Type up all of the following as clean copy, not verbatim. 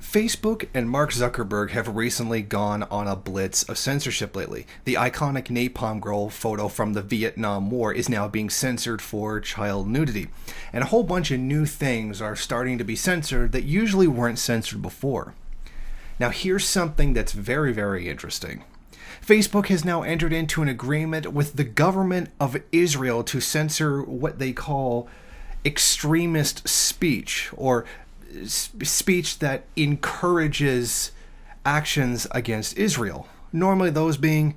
Facebook and Mark Zuckerberg have recently gone on a blitz of censorship lately. The iconic napalm girl photo from the Vietnam War is now being censored for child nudity. And a whole bunch of new things are starting to be censored that usually weren't censored before. Now here's something that's very, very interesting. Facebook has now entered into an agreement with the government of Israel to censor what they call extremist speech, or speech that encourages actions against Israel, normally those being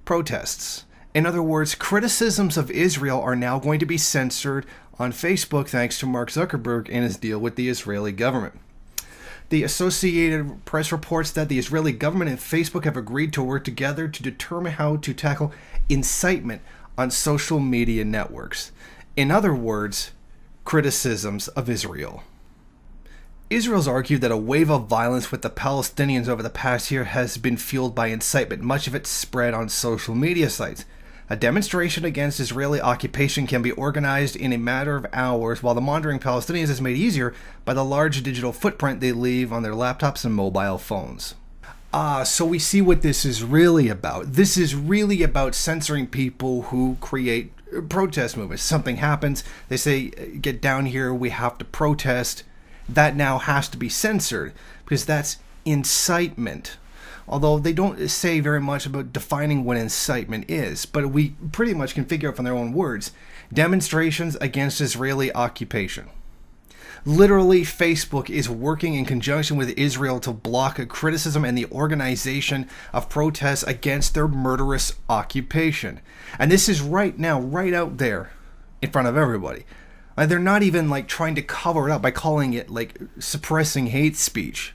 protests. In other words, criticisms of Israel are now going to be censored on Facebook thanks to Mark Zuckerberg and his deal with the Israeli government. The Associated Press reports that the Israeli government and Facebook have agreed to work together to determine how to tackle incitement on social media networks. In other words, criticisms of Israel. Israel's argued that a wave of violence with the Palestinians over the past year has been fueled by incitement, much of it spread on social media sites. A demonstration against Israeli occupation can be organized in a matter of hours, while the monitoring Palestinians is made easier by the large digital footprint they leave on their laptops and mobile phones. So we see what this is really about. This is really about censoring people who create protest movements. Something happens, they say, get down here, we have to protest. That now has to be censored because that's incitement. Although they don't say very much about defining what incitement is, but we pretty much can figure out from their own words. Demonstrations against Israeli occupation. Literally, Facebook is working in conjunction with Israel to block criticism and the organization of protests against their murderous occupation. And this is right now, right out there in front of everybody. They're not even like trying to cover it up by calling it like suppressing hate speech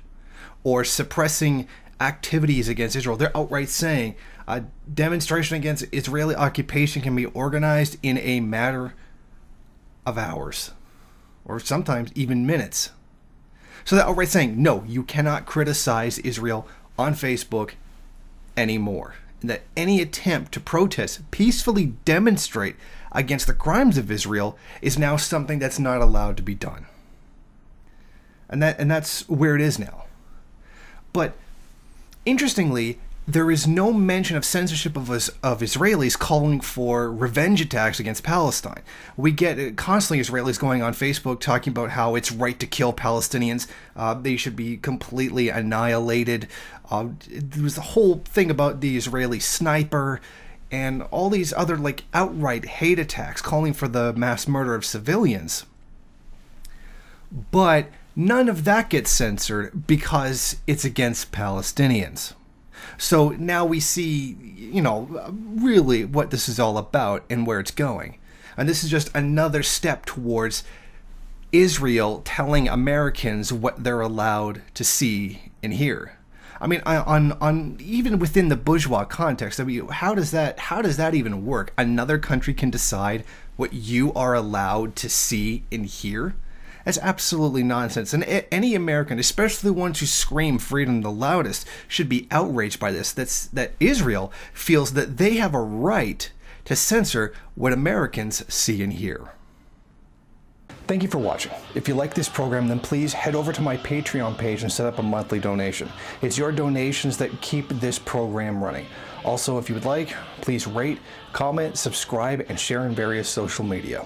or suppressing activities against Israel. They're outright saying a demonstration against Israeli occupation can be organized in a matter of hours or sometimes even minutes. So they're outright saying, no, you cannot criticize Israel on Facebook anymore. And that any attempt to protest, peacefully demonstrate against the crimes of Israel is now something that's not allowed to be done. And that's where it is now. But interestingly, there is no mention of censorship of Israelis calling for revenge attacks against Palestine. We get constantly Israelis going on Facebook talking about how it's right to kill Palestinians. They should be completely annihilated. There was the whole thing about the Israeli sniper and all these other like outright hate attacks calling for the mass murder of civilians. But none of that gets censored because it's against Palestinians. So now we see, really what this is all about and where it's going. And this is just another step towards Israel telling Americans what they're allowed to see and hear. I mean, on even within the bourgeois context, I mean, how does that even work? Another country can decide what you are allowed to see and hear? That's absolutely nonsense. And any American, especially the ones who scream freedom the loudest, should be outraged by this. That Israel feels that they have a right to censor what Americans see and hear. Thank you for watching. If you like this program, then please head over to my Patreon page and set up a monthly donation. It's your donations that keep this program running. Also, if you would like, please rate, comment, subscribe, and share in various social media.